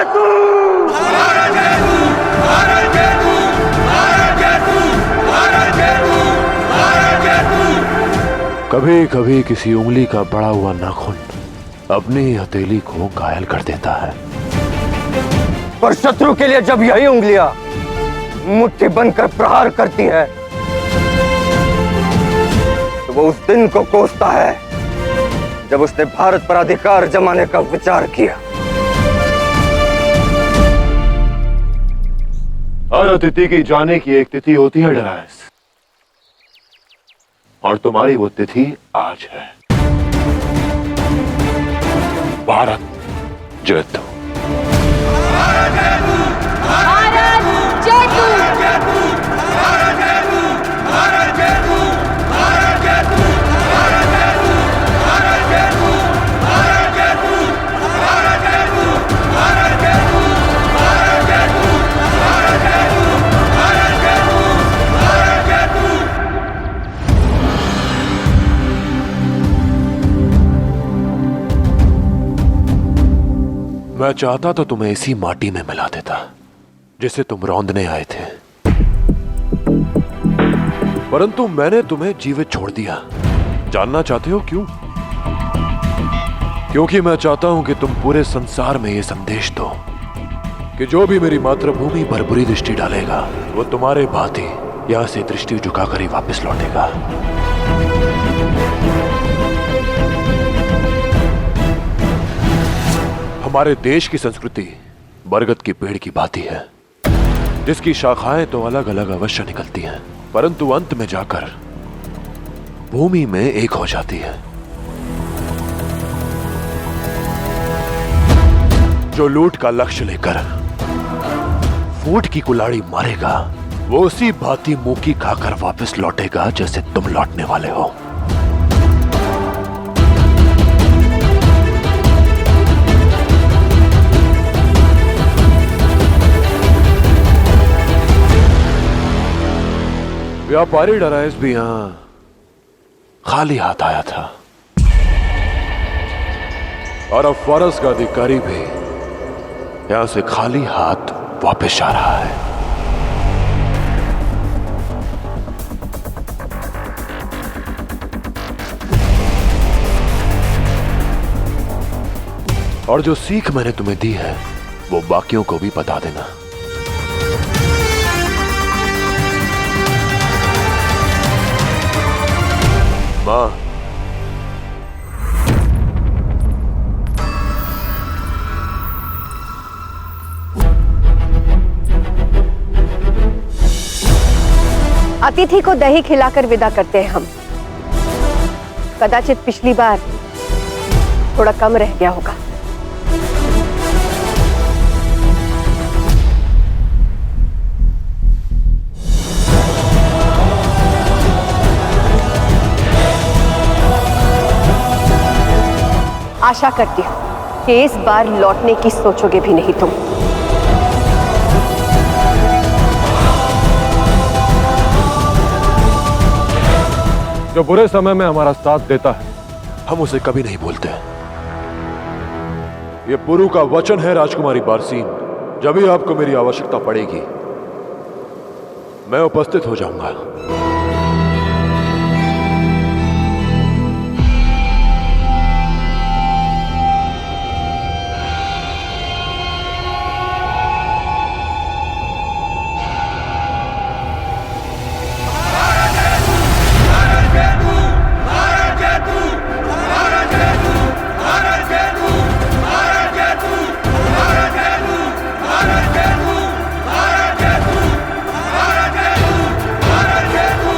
जेतू! भारत जेतू! भारत जेतू! भारत जेतू! भारत जेतू! भारत जेतू! कभी कभी किसी उंगली का बड़ा हुआ नाखून अपनी हथेली को घायल कर देता है, पर शत्रु के लिए जब यही उंगलियां मुट्ठी बनकर प्रहार करती है तो वो उस दिन को कोसता है जब उसने भारत पर अधिकार जमाने का विचार किया। हर अतिथि की जाने की एक तिथि होती है डरायस, और तुम्हारी वो तिथि आज है। भारत जेतू! भारत जेतू! भारत जेतू! भारत जेतू! भारत जेतू! भारत जेतू! भारत जेतू! भारत जेतू! भारत जेतू! भारत जेतू! भारत जेतू! भारत जेतू! भारत जेतू! भारत जेतू! भारत जेतू! मैं चाहता तो तुम्हें इसी माटी में मिला देता जिसे तुम रौंदने आए थे, परंतु मैंने तुम्हें जीवित छोड़ दिया। जानना चाहते हो क्यों? क्योंकि मैं चाहता हूं कि तुम पूरे संसार में यह संदेश दो कि जो भी मेरी मातृभूमि पर बुरी दृष्टि डालेगा वो तुम्हारे भांति यहां से दृष्टि झुकाकर ही वापस लौटेगा। हमारे देश की संस्कृति बरगद की पेड़ की भांति है, जिसकी शाखाएं तो अलग अलग अवश्य निकलती हैं, परंतु अंत में जाकर भूमि में एक हो जाती है। जो लूट का लक्ष्य लेकर फूट की कुल्हाड़ी मारेगा वो उसी भांति मुंह खाकर वापस लौटेगा जैसे तुम लौटने वाले हो। व्यापारी डरायस भी यहां खाली हाथ आया था, और अब फॉरेस्ट का अधिकारी भी यहां से खाली हाथ वापस जा रहा है। और जो सीख मैंने तुम्हें दी है वो बाकियों को भी बता देना। मां, अतिथि को दही खिलाकर विदा करते हैं हम। कदाचित पिछली बार थोड़ा कम रह गया होगा। आशा करती हूं कि इस बार लौटने की सोचोगे भी नहीं तुम। जो बुरे समय में हमारा साथ देता है हम उसे कभी नहीं भूलते। ये पुरु का वचन है राजकुमारी बारसीन, जब भी आपको मेरी आवश्यकता पड़ेगी मैं उपस्थित हो जाऊंगा। भारत जेतू!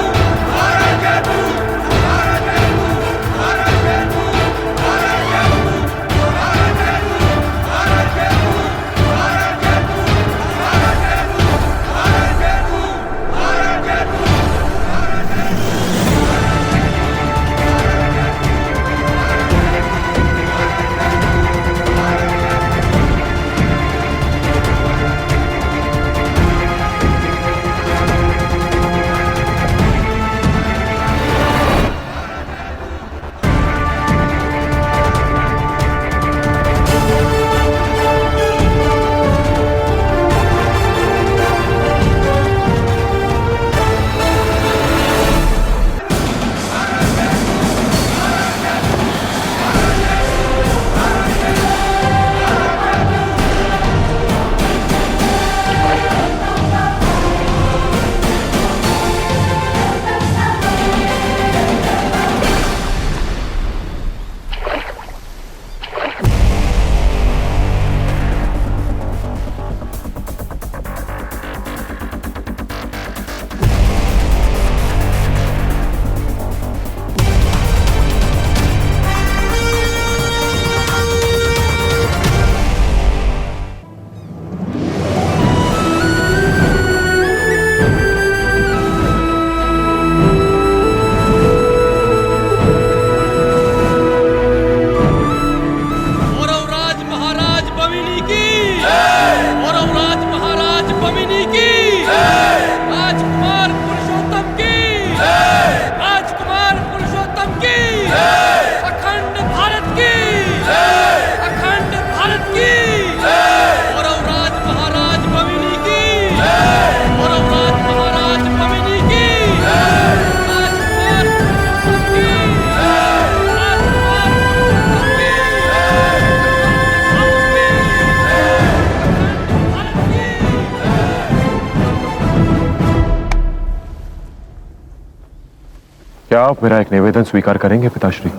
आप मेरा एक निवेदन स्वीकार करेंगे पिताश्री?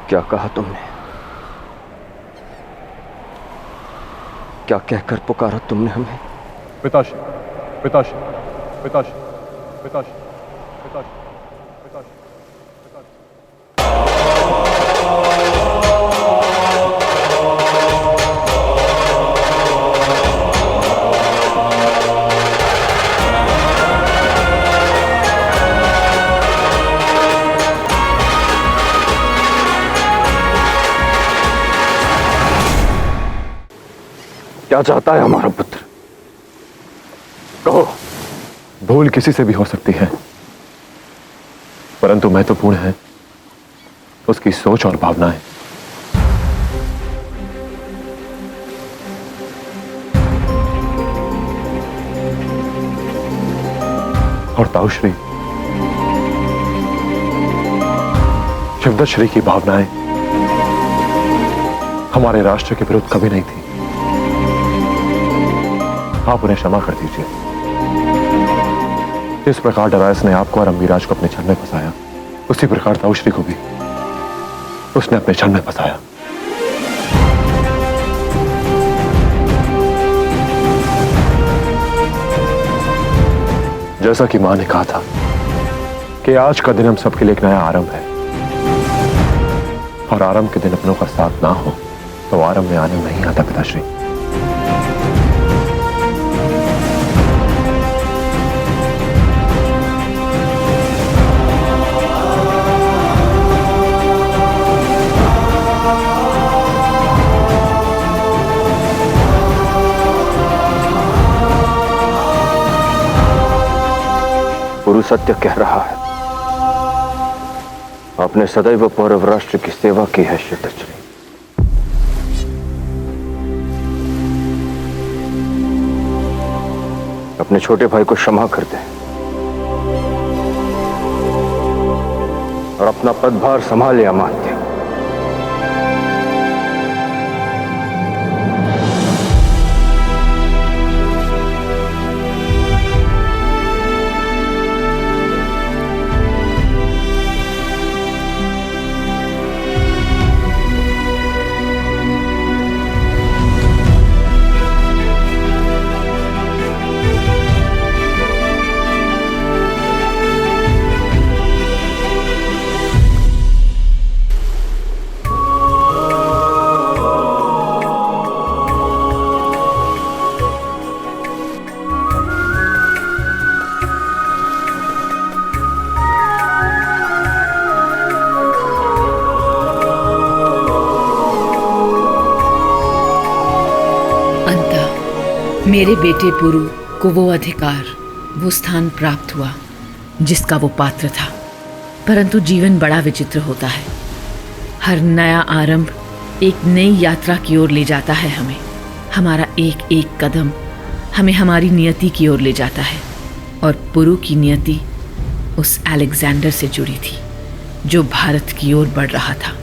क्या कहा तुमने? क्या कहकर पुकारा तुमने हमें? पिताश्री, पिताश्री, पिताश्री, पिताश्री, पिताश्री, पिताश्री, पिताश्री। क्या चाहता है हमारा पुत्र? कहो। भूल किसी से भी हो सकती है, परंतु महत्वपूर्ण है उसकी सोच और भावनाएं। और ताऊश्री, शिवदत्त श्री की भावनाएं हमारे राष्ट्र के विरुद्ध कभी नहीं थी। आप उन्हें क्षमा कर दीजिए। इस प्रकार डरायस ने आपको और अम्बीराज को अपने छल में फंसाया, उसी प्रकार ताऊश्री को भी उसने अपने छल में फंसाया। जैसा कि मां ने कहा था कि आज का दिन हम सबके लिए एक नया आरंभ है, और आरंभ के दिन अपनों का साथ ना हो तो आरंभ में आनंद नहीं आता पिताश्री। गुरु सत्य कह रहा है, आपने सदैव पौरव राष्ट्र की सेवा की है शिवदत्त श्री। अपने छोटे भाई को क्षमा कर दें और अपना पदभार संभाले अमात्य। मेरे बेटे पुरु को वो अधिकार, वो स्थान प्राप्त हुआ जिसका वो पात्र था। परंतु जीवन बड़ा विचित्र होता है। हर नया आरंभ एक नई यात्रा की ओर ले जाता है हमें। हमारा एक एक कदम हमें हमारी नियति की ओर ले जाता है। और पुरु की नियति उस अलेक्जेंडर से जुड़ी थी जो भारत की ओर बढ़ रहा था।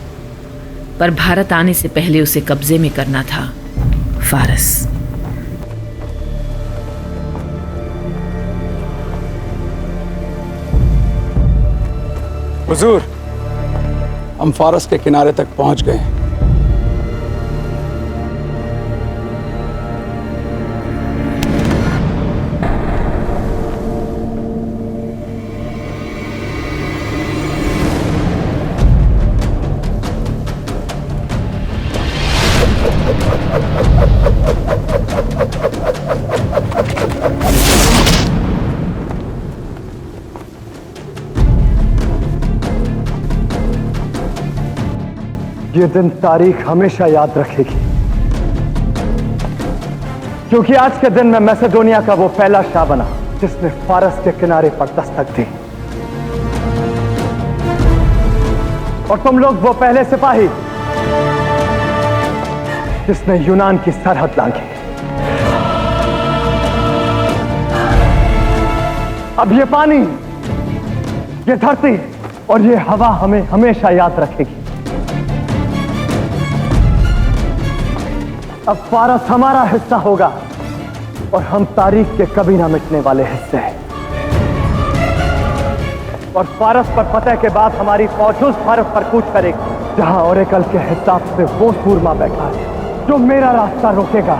पर भारत आने से पहले उसे कब्जे में करना था फारस। हुजूर, हम फारस के किनारे तक पहुंच गए। ये दिन तारीख हमेशा याद रखेगी, क्योंकि आज के दिन में मैसेडोनिया का वो पहला शाह बना जिसने फारस के किनारे पर दस्तक दी, और तुम लोग वो पहले सिपाही जिसने यूनान की सरहद लांघी। अब ये पानी, ये धरती और ये हवा हमें हमेशा याद रखेगी। अब फारस हमारा हिस्सा होगा और हम तारीख के कभी ना मिटने वाले हिस्से। और फारस पर फतह के बाद हमारी फौज उस भारत पर कूच करेगी जहां ओरेकल के हिसाब से वो सूरमा बैठा है जो मेरा रास्ता रोकेगा।